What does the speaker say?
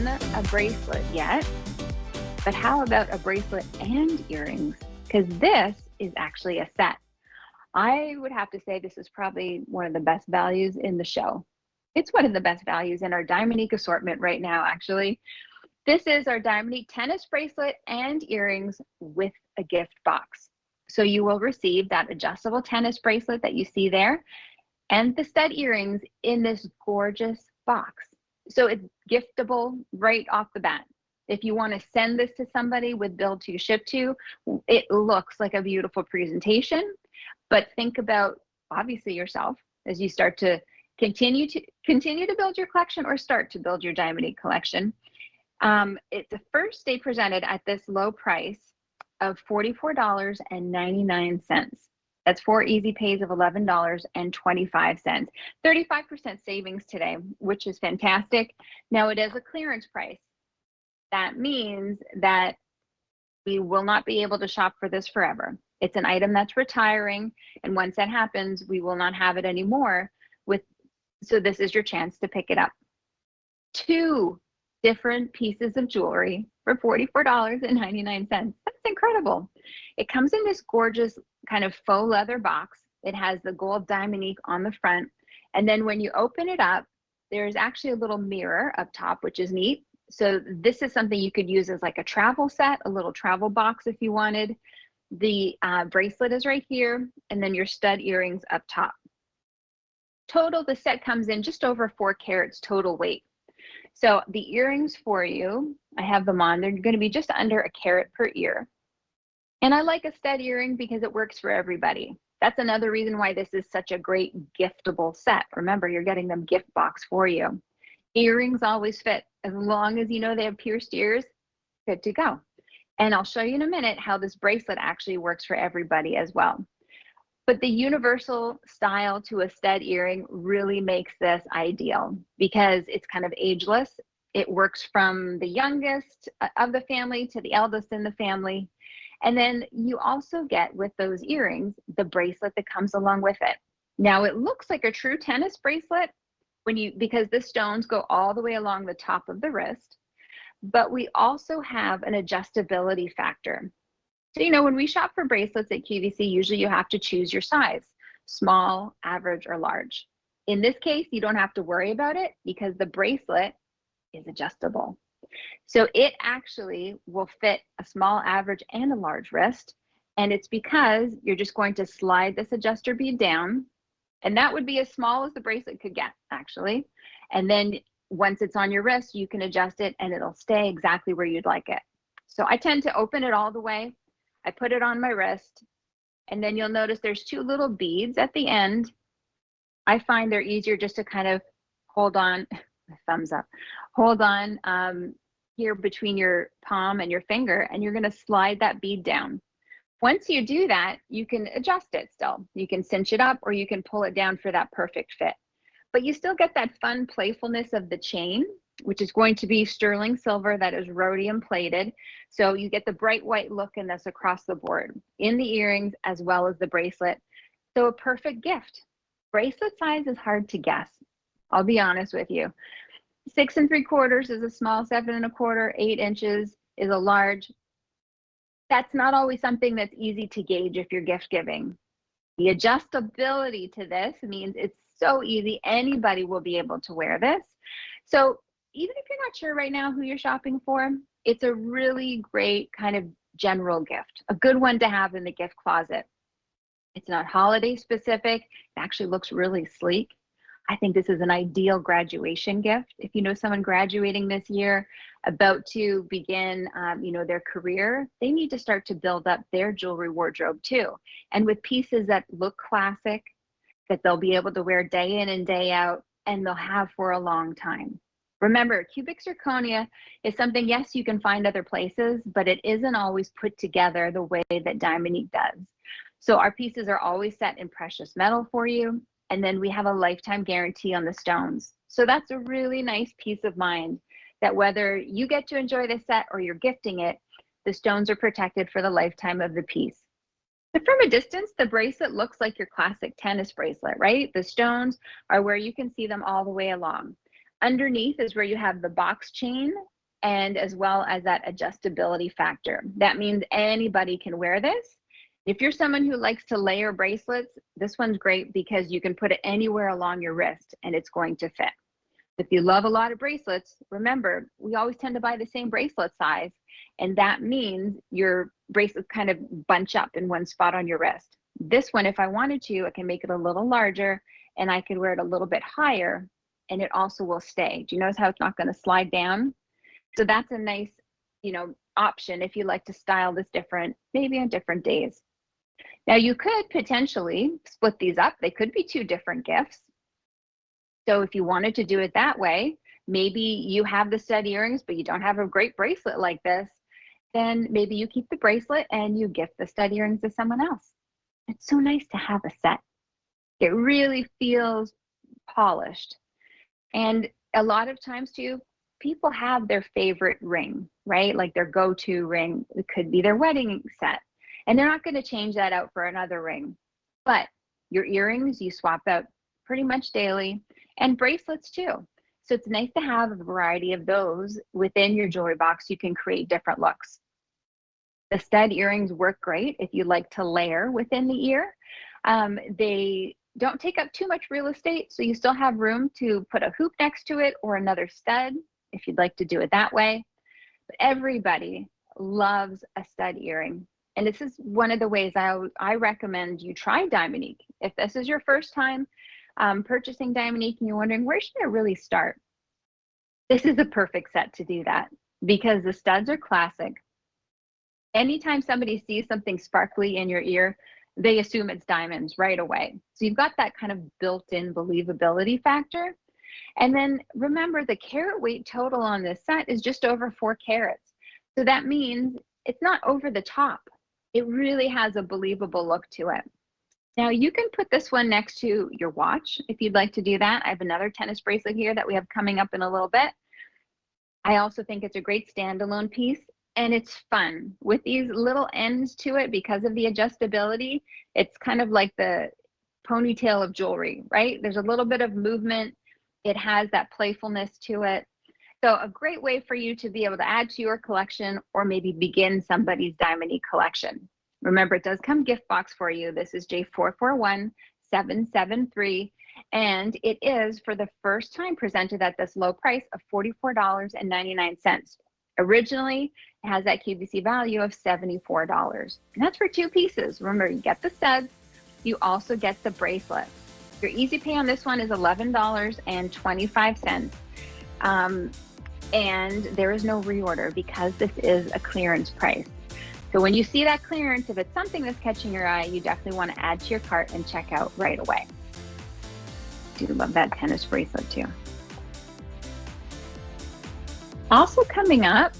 done a bracelet yet, but how about a bracelet and earrings? Because this is actually a set. I would have to say this is probably one of the best values in the show. It's one of the best values in our Diamonique assortment right now, actually. This is our Diamonique tennis bracelet and earrings with a gift box. So you will receive that adjustable tennis bracelet that you see there and the stud earrings in this gorgeous box. So it's giftable right off the bat. If you want to send this to somebody with build to ship to, it looks like a beautiful presentation. But think about obviously yourself as you start to continue to build your collection or start to build your Diamonique collection. It's the first day presented at this low price of $44.99. That's 4 easy pays of $11.25. 35% savings today, which is fantastic. Now it is a clearance price. That means that we will not be able to shop for this forever. It's an item that's retiring, and once that happens, we will not have it anymore. So this is your chance to pick it up. 2 different pieces of jewelry for $44.99. That's incredible. It comes in this gorgeous kind of faux leather box. It has the gold Diamonique on the front. And then when you open it up, there's actually a little mirror up top, which is neat. So this is something you could use as like a travel set, a little travel box if you wanted. The bracelet is right here, and then your stud earrings up top. Total, the set comes in just over 4 carats total weight. So the earrings for you, I have them on. They're going to be just under a carat per ear. And I like a stud earring because it works for everybody. That's another reason why this is such a great giftable set. Remember, you're getting them gift box for you. Earrings always fit. As long as you know they have pierced ears, good to go. And I'll show you in a minute how this bracelet actually works for everybody as well. But the universal style to a stud earring really makes this ideal because it's kind of ageless. It works from the youngest of the family to the eldest in the family. And then you also get with those earrings, the bracelet that comes along with it. Now it looks like a true tennis bracelet because the stones go all the way along the top of the wrist, but we also have an adjustability factor. So, when we shop for bracelets at QVC, usually you have to choose your size, small, average, or large. In this case, you don't have to worry about it because the bracelet is adjustable. So it actually will fit a small, average, and a large wrist. And it's because you're just going to slide this adjuster bead down, and that would be as small as the bracelet could get, actually. And then once it's on your wrist, you can adjust it and it'll stay exactly where you'd like it. So I tend to open it all the way. I put it on my wrist, and then you'll notice there's 2 little beads at the end. I find they're easier just to kind of hold on, thumbs up, hold on here between your palm and your finger, and you're going to slide that bead down. Once you do that, you can adjust it still. You can cinch it up or you can pull it down for that perfect fit. But you still get that fun playfulness of the chain, which is going to be sterling silver that is rhodium plated. So you get the bright white look in this across the board, in the earrings as well as the bracelet. So a perfect gift. Bracelet size is hard to guess. I'll be honest with you. 6 3/4 is a small, 7 1/4, 8 inches is a large. That's not always something that's easy to gauge if you're gift giving. The adjustability to this means it's so easy. Anybody will be able to wear this. So even if you're not sure right now who you're shopping for, it's a really great kind of general gift, a good one to have in the gift closet. It's not holiday specific. It actually looks really sleek. I think this is an ideal graduation gift. If you know someone graduating this year, about to begin, their career, they need to start to build up their jewelry wardrobe too. And with pieces that look classic, that they'll be able to wear day in and day out, and they'll have for a long time. Remember, cubic zirconia is something, yes, you can find other places, but it isn't always put together the way that Diamonique does. So our pieces are always set in precious metal for you. And then we have a lifetime guarantee on the stones. So that's a really nice peace of mind that whether you get to enjoy this set or you're gifting it, the stones are protected for the lifetime of the piece. But from a distance, the bracelet looks like your classic tennis bracelet, right? The stones are where you can see them all the way along. Underneath is where you have the box chain, and as well as that adjustability factor. That means anybody can wear this. If you're someone who likes to layer bracelets, this one's great because you can put it anywhere along your wrist and it's going to fit. If you love a lot of bracelets, remember, we always tend to buy the same bracelet size, and that means your bracelets kind of bunch up in one spot on your wrist. This one, if I wanted to, I can make it a little larger and I could wear it a little bit higher, and it also will stay. Do you notice how it's not going to slide down? So that's a nice, option if you like to style this different, maybe on different days. Now you could potentially split these up. They could be two different gifts. So if you wanted to do it that way, maybe you have the stud earrings, but you don't have a great bracelet like this, then maybe you keep the bracelet and you gift the stud earrings to someone else. It's so nice to have a set. It really feels polished. And a lot of times too, people have their favorite ring, right? Like their go-to ring. It could be their wedding set. And they're not going to change that out for another ring. But your earrings, you swap out pretty much daily, and bracelets too. So it's nice to have a variety of those within your jewelry box. You can create different looks. The stud earrings work great if you like to layer within the ear. They don't take up too much real estate, so you still have room to put a hoop next to it or another stud if you'd like to do it that way. But everybody loves a stud earring. And this is one of the ways I recommend you try Diamonique. If this is your first time purchasing Diamonique and you're wondering, where should I really start? This is the perfect set to do that because the studs are classic. Anytime somebody sees something sparkly in your ear, they assume it's diamonds right away. So you've got that kind of built-in believability factor. And then remember, the carat weight total on this set is just over 4 carats. So that means it's not over the top. It really has a believable look to it. Now you can put this one next to your watch if you'd like to do that. I have another tennis bracelet here that we have coming up in a little bit. I also think it's a great standalone piece, and it's fun with these little ends to it because of the adjustability. It's kind of like the ponytail of jewelry, right? There's a little bit of movement. It has that playfulness to it. So a great way for you to be able to add to your collection or maybe begin somebody's Diamonique collection. Remember, it does come gift box for you. This is J441773, and it is for the first time presented at this low price of $44.99. Originally, it has that QVC value of $74, and that's for 2 pieces. Remember, you get the studs, you also get the bracelet. Your easy pay on this one is $11.25. And there is no reorder because this is a clearance price. So when you see that clearance, if it's something that's catching your eye, you definitely want to add to your cart and check out right away. I do love that tennis bracelet too. Also coming up